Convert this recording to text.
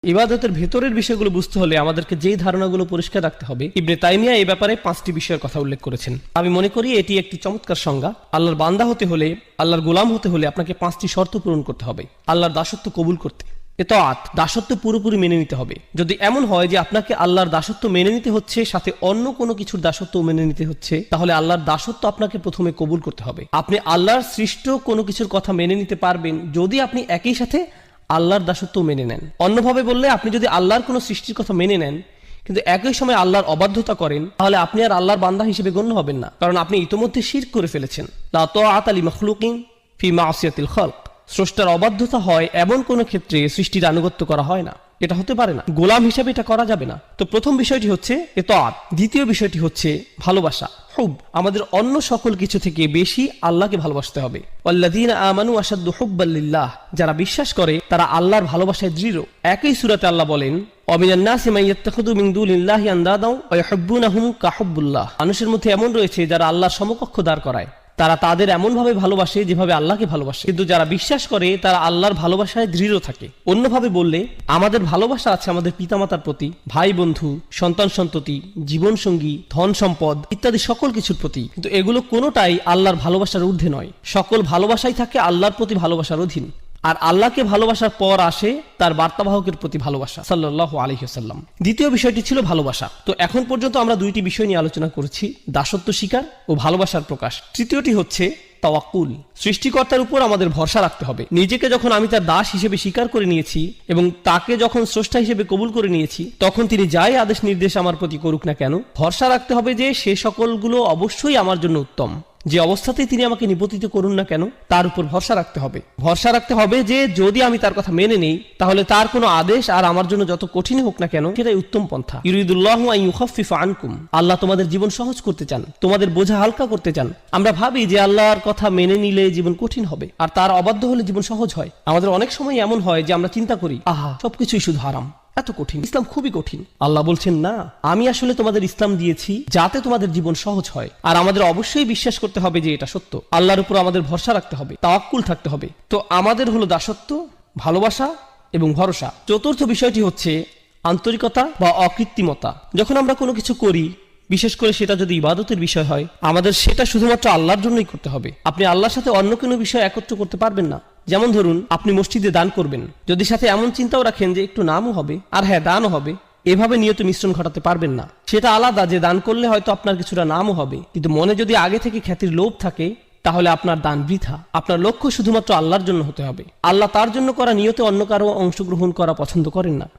ইবাদতের ভেতরের বিষয়গুলো বুঝতে হলে আমাদেরকে যেই ধারণাগুলো পরিষ্কার রাখতে হবে, ইবনে তাইমিয়া এই ব্যাপারে 5টি বিষয়ের কথা উল্লেখ করেছেন। আমি মনে করি এটি একটি চমৎকার সংজ্ঞা। আল্লাহর বান্দা হতে হলে, আল্লাহর গোলাম হতে হলে আপনাকে 5টি শর্ত পূরণ করতে হবে আল্লাহর দাসত্ব কবুল করতে। ইতাআত, দাসত্ব পুরোপুরি মেনে নিতে হবে। যদি এমন হয় যে আপনাকে আল্লাহর দাসত্ব মেনে নিতে হচ্ছে, সাথে অন্য কোনো কিছুর দাসত্ব মেনে নিতে হচ্ছে, তাহলে আল্লাহর দাসত্ব আপনাকে প্রথমে কবুল করতে হবে। আপনি আল্লাহর সৃষ্ট কোনো কিছুর কথা মেনে নিতে পারবেন যদি আপনি একই সাথে আল্লাহর দাসত্ব মেনে নেন। অন্যভাবে বললে, আপনি যদি আল্লাহর কোনো সৃষ্টির কথা মেনে নেন কিন্তু একই সময় আল্লাহর অবাধ্যতা করেন, তাহলে আপনি আর আল্লাহর বান্দা হিসেবে গণ্য হবেন না, কারণ আপনি ইতোমধ্যে শিরক করে ফেলেছেন। লা তাআতা লিমাখলুকিন ফি মাসিয়াতিল খালক। স্রষ্টার অবাধ্যতা হয় এমন কোন ক্ষেত্রে সৃষ্টির আনুগত্য করা হয় না, এটা হতে পারে না। গোলাম হিসেবে এটা করা যাবে না। তো প্রথম বিষয়টি হচ্ছে ইতাআত। দ্বিতীয় বিষয়টি হচ্ছে ভালোবাসা, হুব। আমাদের অন্য সকল কিছু থেকে বেশি আল্লাহকে ভালোবাসতে হবে। ওয়াল্লাযীনা আমানু আশাদ্দু হুব্বাল লিল্লাহ। যারা বিশ্বাস করে তারা আল্লাহর ভালোবাসায় দৃঢ়। একই সূরাতে আল্লাহ বলেন, ওয়ামিনান নাসি মান ইয়াত্তাখিযু মিন দুনিল্লাহি আনদাদাও ওয়া ইউহিব্বুনাহুম কাহুব্বুল্লাহ। মানুষের মধ্যে এমন রয়েছে যারা আল্লাহর সমকক্ষ দাঁড় করায়। তারা তাদের এমনভাবে ভালোবাসে যেভাবে আল্লাহকে ভালোবাসে, কিন্তু যারা বিশ্বাস করে তারা আল্লাহর ভালোবাসায় দৃঢ় থাকে। অন্যভাবে বললে, আমাদের ভালোবাসা আছে আমাদের পিতামাতার প্রতি, ভাই বন্ধু, সন্তান সন্ততি, জীবনসঙ্গী, ধন সম্পদ ইত্যাদি সকল কিছুর প্রতি, কিন্তু এগুলো কোনোটাই আল্লাহর ভালোবাসার ঊর্ধ্বে নয়। সকল ভালোবাসাই থাকে আল্লাহর প্রতি ভালোবাসার অধীন। আর আল্লাহকে ভালোবাসার পর আসে তার বার্তাবাহকের প্রতি ভালোবাসা, সাল্লাল্লাহু আলাইহি ওয়াসাল্লাম। দ্বিতীয় বিষয়টি ছিল ভালোবাসা। তো এখন পর্যন্ত আমরা দুইটি বিষয় নিয়ে আলোচনা করেছি, দাসত্ব স্বীকার ও ভালোবাসার প্রকাশ। তৃতীয়টি হচ্ছে তাওয়াক্কুল। সৃষ্টিকর্তার উপর আমাদের ভরসা রাখতে হবে। নিজেকে যখন আমি তার দাস হিসেবে স্বীকার করে নিয়েছি এবং তাকে যখন স্রষ্টা হিসেবে কবুল করে নিয়েছি, তখন তিনি যাই আদেশ নির্দেশ আমার প্রতি করুক না কেন, ভরসা রাখতে হবে যে সে সকলগুলো অবশ্যই আমার জন্য উত্তম। যে অবস্থাতেই তিনি আমাকে নিপতিত করুন না কেন, তার উপর ভরসা রাখতে হবে। ভরসা রাখতে হবে যে যদি আমি তার কথা মেনে নেই, তাহলে তার কোনো আদেশ আর আমার জন্য যত কঠিন হোক না কেন, সেটাই উত্তম পন্থা। ইউরিদুল্লাহু আন ইউখাফফিফা আনকুম। আল্লাহ তোমাদের জীবন সহজ করতে চান, তোমাদের বোঝা হালকা করতে চান। আমরা ভাবি যে আল্লাহর কথা মেনে নিলে জীবন কঠিন হবে, আর তার অবাধ্য হলে জীবন সহজ হয়। আমাদের অনেক সময় এমন হয় যে আমরা চিন্তা করি, আহা, সবকিছুই শুধু হারাম, এত কঠিন, ইসলাম খুবই কঠিন। আল্লাহ বলছেন, না, আমি আসলে তোমাদের ইসলাম দিয়েছি যাতে তোমাদের জীবন সহজ হয়। আর আমাদের অবশ্যই বিশ্বাস করতে হবে যে এটা সত্য। আল্লাহর উপর আমাদের ভরসা রাখতে হবে, তাওয়াক্কুল থাকতে হবে। তো আমাদের হলো দাসত্ব, ভালোবাসা এবং ভরসা। চতুর্থ বিষয়টি হচ্ছে আন্তরিকতা বা অকৃত্রিমতা। যখন আমরা কোনো কিছু করি, বিশেষ করে সেটা যদি ইবাদতের বিষয় হয়, আমাদের সেটা শুধুমাত্র আল্লাহর জন্যই করতে হবে। আপনি আল্লাহর সাথে অন্য কোনো বিষয় একত্র করতে পারবেন না। যেমন ধরুন, আপনি মসজিদে দান করবেন, যদি সাথে এমন চিন্তাও রাখেন যে একটু নামও হবে আর হ্যাঁ দানও হবে, এভাবে নিয়ত মিশ্রণ ঘটাতে পারবেন না। সেটা আলাদা যে দান করলে হয়তো আপনার কিছুটা নামও হবে, কিন্তু মনে যদি আগে থেকে খ্যাতির লোভ থাকে, তাহলে আপনার দান বৃথা। আপনার লক্ষ্য শুধুমাত্র আল্লাহর জন্য হতে হবে। আল্লাহ তার জন্য করা নিয়তে অন্য কারো অংশগ্রহণ করা পছন্দ করেন না।